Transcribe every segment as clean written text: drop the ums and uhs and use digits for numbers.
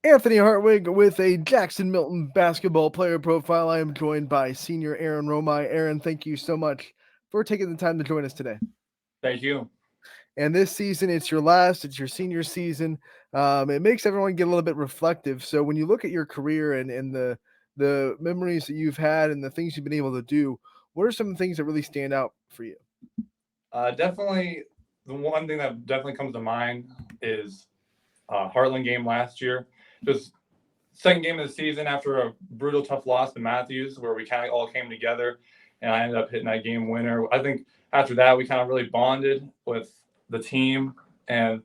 Anthony Hartwig with a Jackson Milton basketball player profile. I am joined by senior Aaron Romigh. Aaron, thank you so much for taking the time to join us today. Thank you. And this season, it's your senior season. It makes everyone get a little bit reflective. So when you look at your career and the memories that you've had and the things you've been able to do, what are some things that really stand out for you? Definitely, the one thing that definitely comes to mind is Heartland game last year. Just second game of the season after a brutal, tough loss to Matthews, where we kind of all came together, and I ended up hitting that game winner. I think after that, we kind of really bonded with the team. And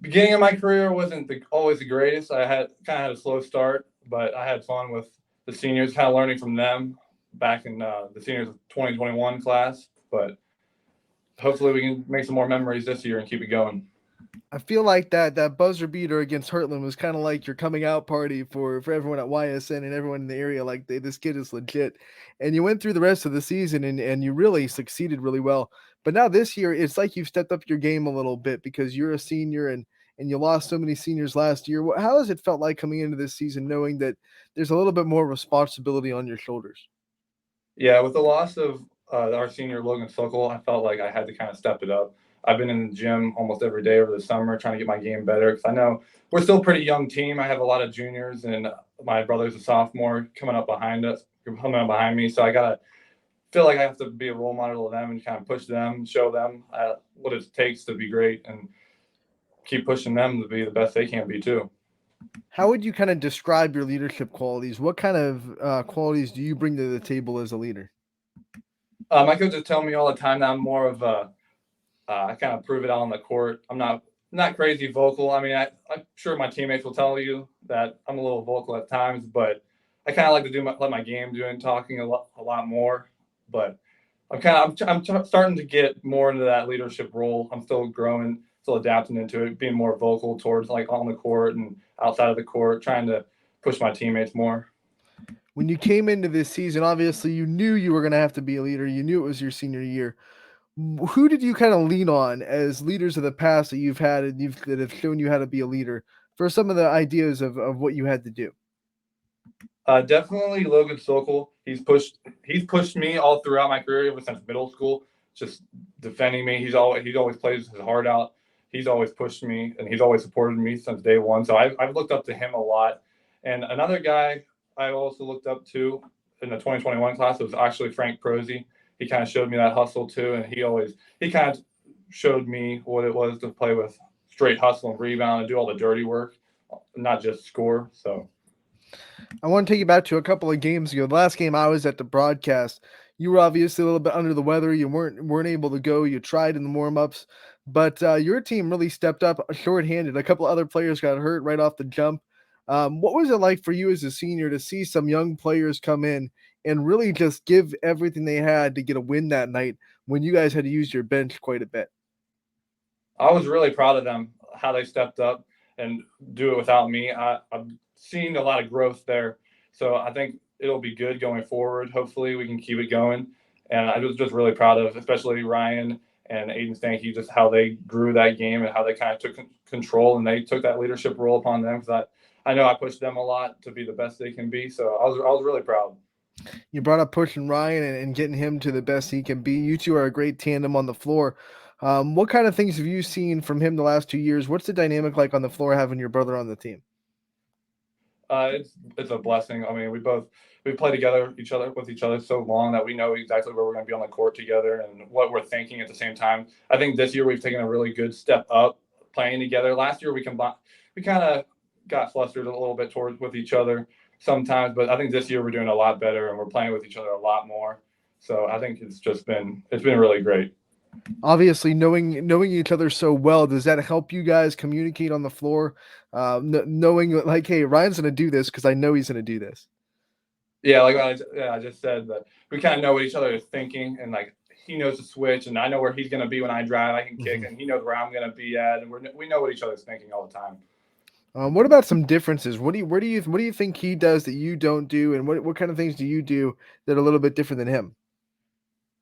beginning of my career wasn't always the greatest. I had kind of had a slow start, but I had fun with the seniors, kind of learning from them back in the seniors 2021 class. But hopefully we can make some more memories this year and keep it going. I feel like that buzzer beater against Heartland was kind of like your coming out party for everyone at YSN and everyone in the area. Like this kid is legit, and you went through the rest of the season and you really succeeded really well. But now this year, it's like you've stepped up your game a little bit because you're a senior and you lost so many seniors last year. How has it felt like coming into this season, knowing that there's a little bit more responsibility on your shoulders? Yeah, with the loss of our senior Logan Sokol, I felt like I had to kind of step it up. I've been in the gym almost every day over the summer trying to get my game better because I know we're still a pretty young team. I have a lot of juniors and my brother's a sophomore coming up behind me. So I gotta feel like I have to be a role model to them and kind of push them, show them what it takes to be great, and keep pushing them to be the best they can be too. How would you kind of describe your leadership qualities? What kind of qualities do you bring to the table as a leader? My coaches tell me all the time that I'm more of a I kind of prove it out on the court. I'm not crazy vocal. I mean, I'm sure my teammates will tell you that I'm a little vocal at times, but I kind of like to let my game do and talking a lot more. But I'm starting to get more into that leadership role. I'm still growing, still adapting into it, being more vocal towards like on the court and outside of the court, trying to push my teammates more. When you came into this season, obviously you knew you were going to have to be a leader. You knew it was your senior year. Who did you kind of lean on as leaders of the past that you've had and that have shown you how to be a leader for some of the ideas of what you had to do? Definitely Logan Sokol. He's pushed me all throughout my career ever since middle school. Just defending me. He's always plays his heart out. He's always pushed me and he's always supported me since day one. So I've looked up to him a lot. And another guy I also looked up to in the 2021 class was actually Frank Prosy. He kind of showed me that hustle too, and he kind of showed me what it was to play with straight hustle and rebound and do all the dirty work, not just score. So I want to take you back to a couple of games ago. The last game I was at the broadcast, you were obviously a little bit under the weather. You weren't able to go. You tried in the warm ups, but your team really stepped up shorthanded. A couple other players got hurt right off the jump. What was it like for you as a senior to see some young players come in and really just give everything they had to get a win that night when you guys had to use your bench quite a bit? I was really proud of them, how they stepped up and do it without me. I've seen a lot of growth there. So I think it'll be good going forward. Hopefully we can keep it going. And I was just really proud of, especially Ryan and Aiden Stanky, just how they grew that game and how they kind of took control and they took that leadership role upon them. Because I know I pushed them a lot to be the best they can be. So I was really proud. You brought up pushing Ryan and getting him to the best he can be. You two are a great tandem on the floor. What kind of things have you seen from him the last 2 years? What's the dynamic like on the floor having your brother on the team? It's a blessing. I mean, we play together each other so long that we know exactly where we're going to be on the court together and what we're thinking at the same time. I think this year we've taken a really good step up playing together. Last year we kind of got flustered a little bit towards with each other sometimes, but I think this year we're doing a lot better and we're playing with each other a lot more. So I think it's been really great. Obviously, knowing each other so well, does that help you guys communicate on the floor? Knowing like, hey, Ryan's gonna do this because I know he's gonna do this. Yeah, like I just said that we kind of know what each other is thinking, and like he knows the switch, and I know where he's going to be when I drive. I can kick, Mhm. and he knows where I'm going to be at, and we know what each other's thinking all the time. What about some differences? What do you think he does that you don't do, and what kind of things do you do that are a little bit different than him?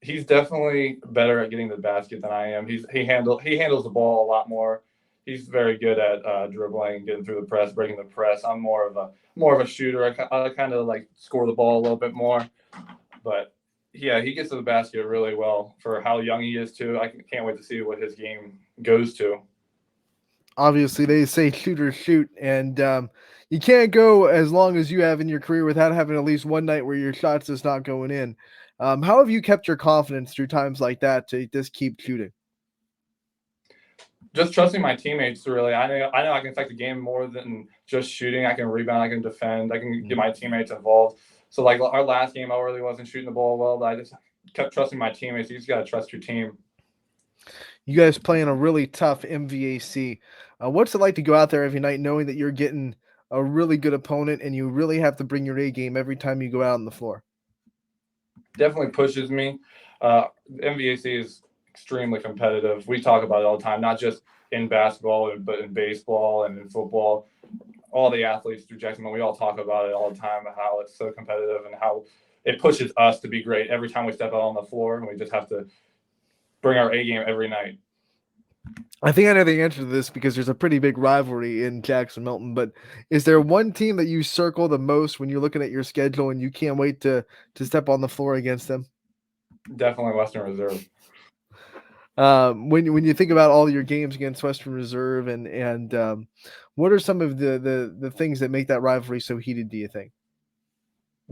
He's definitely better at getting the basket than I am. He handles the ball a lot more. he's very good at dribbling, getting through the press, breaking the press. I'm more of a shooter. I kind of like score the ball a little bit more, but yeah, he gets to the basket really well for how young he is too. I can't wait to see what his game goes to. Obviously, they say shooters shoot, and you can't go as long as you have in your career without having at least one night where your shots just not going in. How have you kept your confidence through times like that to just keep shooting? Just trusting my teammates. Really, I know I can affect the game more than just shooting. I can rebound, I can defend, I can get my teammates involved. So like our last game, I really wasn't shooting the ball well, but I just kept trusting my teammates. You just got to trust your team. You guys playing a really tough MVAC. What's it like to go out there every night knowing that you're getting a really good opponent and you really have to bring your A game every time you go out on the floor? Definitely pushes me. MVAC is extremely competitive. We talk about it all the time, not just in basketball, but in baseball and in football. All the athletes through Jacksonville, we all talk about it all the time, how it's so competitive and how it pushes us to be great every time we step out on the floor. And we just have to bring our A game every night. I think I know the answer to this because there's a pretty big rivalry in Jackson Milton. But is there one team that you circle the most when you're looking at your schedule and you can't wait to step on the floor against them? Definitely Western Reserve. When you think about all your games against Western Reserve and what are some of the things that make that rivalry so heated? Do you think?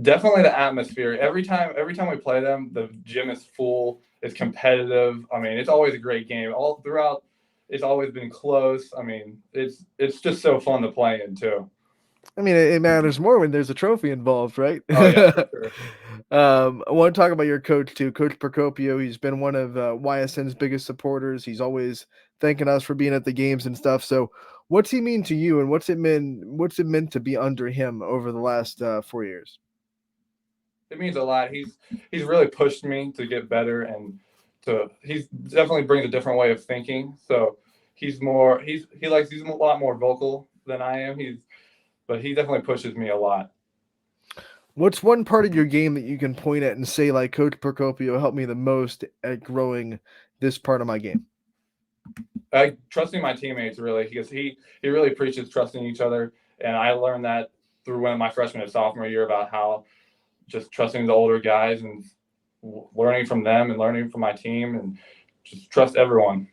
Definitely the atmosphere. Every time we play them, the gym is full. It's competitive. I mean, it's always a great game. All throughout, it's always been close. I mean, it's just so fun to play in too. I mean, it matters more when there's a trophy involved, right? Oh yeah, for sure. I want to talk about your coach too, Coach Procopio. He's been one of YSN's biggest supporters. He's always thanking us for being at the games and stuff. So, what's he mean to you, and What's it meant to be under him over the last 4 years? It means a lot. He's really pushed me to get better and he's definitely brings a different way of thinking. So he's a lot more vocal than I am. But he definitely pushes me a lot. What's one part of your game that you can point at and say, like, Coach Procopio helped me the most at growing this part of my game? Trusting my teammates really because he really preaches trusting each other, and I learned that through one of my freshman and sophomore year about how just trusting the older guys and learning from them and learning from my team and just trust everyone.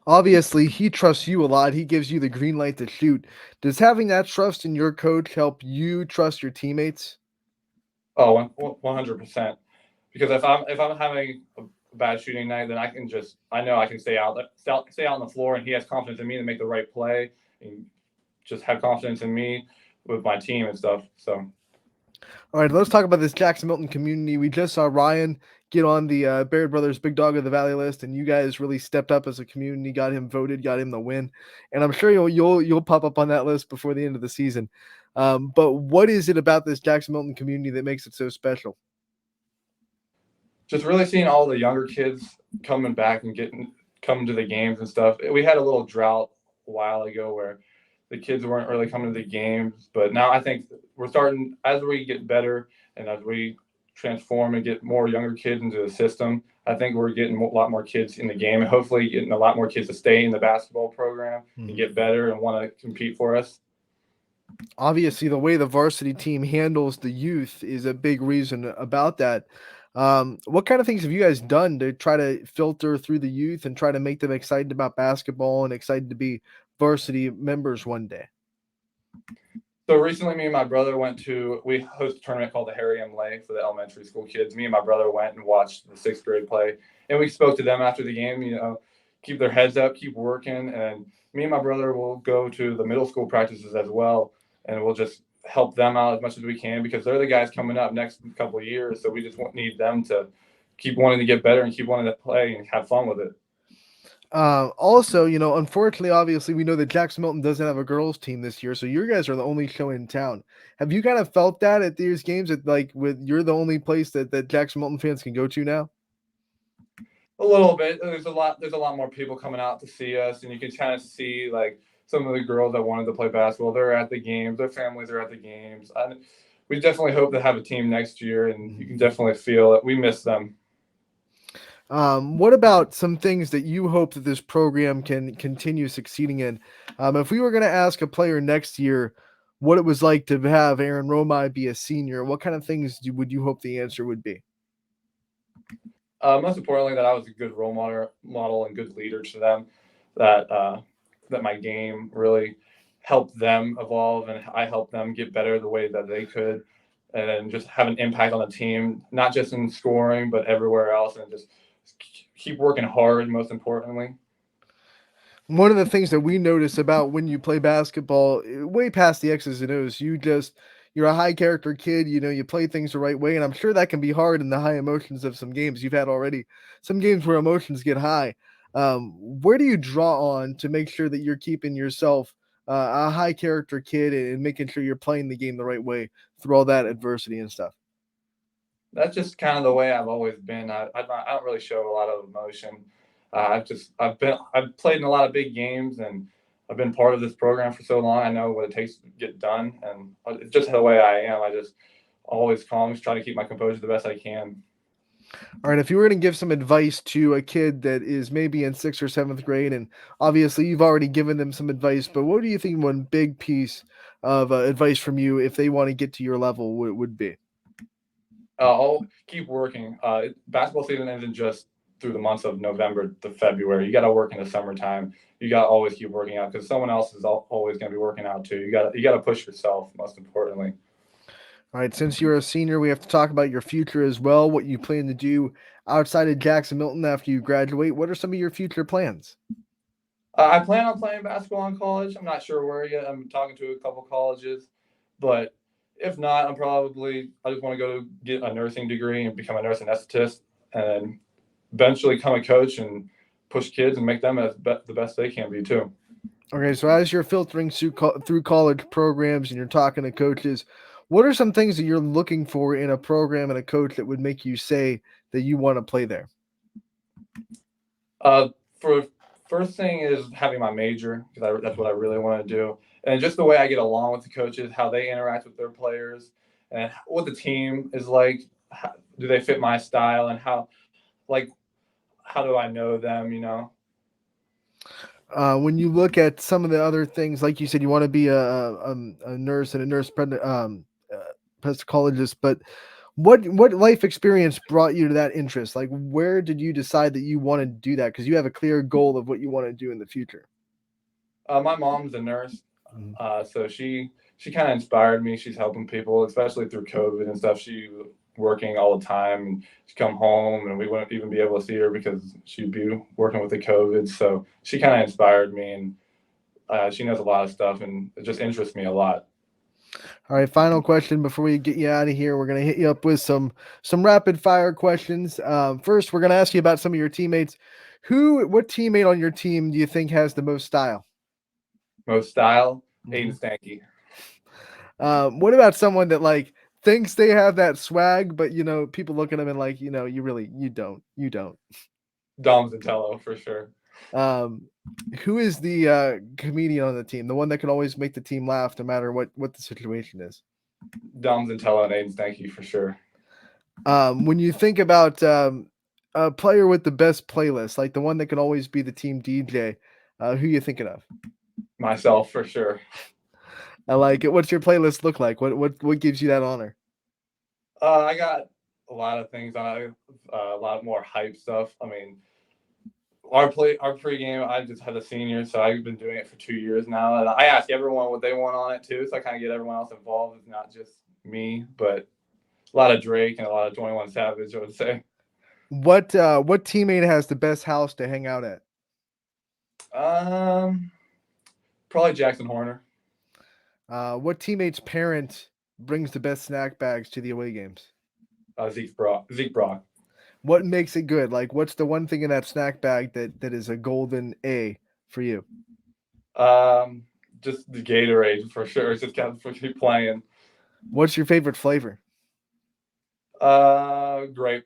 Obviously, he trusts you a lot. He gives you the green light to shoot. Does having that trust in your coach help you trust your teammates? Oh, 100%. Because if I'm having a bad shooting night, then I know I can stay out on the floor, and he has confidence in me to make the right play and just have confidence in me with my team and stuff. So All right, let's talk about this Jackson Milton community. We just saw Ryan get on the Baird Brothers Big Dog of the Valley list, and you guys really stepped up as a community, got him voted, got him the win, and I'm sure you'll pop up on that list before the end of the season. But what is it about this Jackson Milton community that makes it so special? just really seeing all the younger kids coming back and coming to the games and stuff. We had a little drought a while ago where the kids weren't really coming to the games, but now I think we're starting as we get better and as we transform and get more younger kids into the system. I think we're getting a lot more kids in the game and hopefully getting a lot more kids to stay in the basketball program and get better and want to compete for us. Obviously, the way the varsity team handles the youth is a big reason about that. What kind of things have you guys done to try to filter through the youth and try to make them excited about basketball and excited to be varsity members one day? So recently, me and my brother we host a tournament called the Harry M. Lay for the elementary school kids. Me and my brother went and watched the sixth grade play, and we spoke to them after the game, keep their heads up, keep working. And me and my brother will go to the middle school practices as well, and we'll just help them out as much as we can because they're the guys coming up next couple of years. So we just need them to keep wanting to get better and keep wanting to play and have fun with it. Also, unfortunately, obviously, we know that Jackson Milton doesn't have a girls team this year, so you guys are the only show in town. Have you kind of felt that at these games that you're the only place that Jackson Milton fans can go to now? A little bit. There's a lot more people coming out to see us, and you can kind of see like some of the girls that wanted to play basketball. They're at the games. Their families are at the games. We definitely hope to have a team next year, and you can definitely feel that we miss them. What about some things that you hope that this program can continue succeeding in? If we were going to ask a player next year what it was like to have Aaron Romigh be a senior, what kind of things would you hope the answer would be? Most importantly, that I was a good role model and good leader to them. That my game really helped them evolve, and I helped them get better the way that they could, and just have an impact on the team, not just in scoring but everywhere else, and just keep working hard. Most importantly, One of the things that we notice about when you play basketball, way past the X's and O's, you're a high character kid. You know, you play things the right way, and I'm sure that can be hard in the high emotions of some games you've had already. Some games where emotions get high. Where do you draw on to make sure that you're keeping yourself a high character kid and making sure you're playing the game the right way through all that adversity and stuff? that's just kind of the way I've always been. I don't really show a lot of emotion. I've played in a lot of big games, and I've been part of this program for so long. I know what it takes to get done, and it's just the way I am. I just always calm, just try to keep my composure the best I can. All right, if you were going to give some advice to a kid that is maybe in sixth or seventh grade, and obviously you've already given them some advice, but what do you think one big piece of advice from you if they want to get to your level would be? I'll keep working. Basketball season isn't just through the months of November to February. You got to work in the summertime. You got to always keep working out because someone else is always going to be working out too. You got to push yourself. Most importantly. All right, since you're a senior, we have to talk about your future as well, what you plan to do outside of Jackson Milton after you graduate. What are some of your future plans? I plan on playing basketball in college. I'm not sure where yet. I'm talking to a couple colleges, but if not, I just want to go get a nursing degree and become a nurse anesthetist, and eventually become a coach and push kids and make them the best they can be too. Okay, so as you're filtering through college programs and you're talking to coaches, what are some things that you're looking for in a program and a coach that would make you say that you want to play there? Uh, for first thing is having my major because that's what I really want to do, and just the way I get along with the coaches, how they interact with their players, and what the team is like. How, do they fit my style, and like how do I know them? You know. When you look at some of the other things, like you said, you want to be a nurse and a pesticologist, but what life experience brought you to that interest? Like, where did you decide that you wanted to do that? Because you have a clear goal of what you want to do in the future. My mom's a nurse, Mhm. so she kind of inspired me. She's helping people, especially through COVID and stuff. She working all the time, and she'd come home, and we wouldn't even be able to see her because she'd be working with the COVID. So she kind of inspired me, and she knows a lot of stuff, and it just interests me a lot. All right, final question before we get you out of here. We're gonna hit you up with some rapid fire questions. First, we're gonna ask you about some of your teammates. What teammate on your team do you think has the most style? Most style, Mhm. Aiden Stanky. What about someone that like thinks they have that swag, but people look at them and like, you don't. Dom Zatello for sure. Um, who is the comedian on the team? The one that can always make the team laugh no matter what the situation is. Dom Zatello and Aiden Stanky for sure. When you think about a player with the best playlist, like the one that can always be the team DJ, who you thinking of? Myself for sure. I like it. What's your playlist look like? What gives you that honor? I got a lot of things on it, a lot more hype stuff. I mean, our pregame. I just had a senior, so I've been doing it for 2 years now. And I ask everyone what they want on it too, so I kind of get everyone else involved. It's not just me, but a lot of Drake and a lot of 21 Savage, I would say. What teammate has the best house to hang out at? Um, Probably Jackson Horner. What teammate's parent brings the best snack bags to the away games? Zeke Brock. Zeke Brock. What makes it good? Like, what's the one thing in that snack bag that is a golden A for you? Um, just the Gatorade for sure. It's just got to keep playing. What's your favorite flavor? Grape.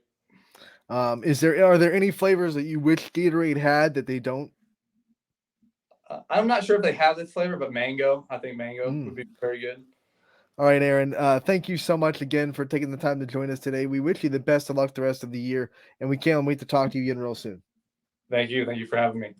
Are there any flavors that you wish Gatorade had that they don't? I'm not sure if they have this flavor, but mango. I think mango would Mm. be very good. All right, Aaron. Thank you so much again for taking the time to join us today. We wish you the best of luck the rest of the year, and we can't wait to talk to you again real soon. Thank you. Thank you for having me.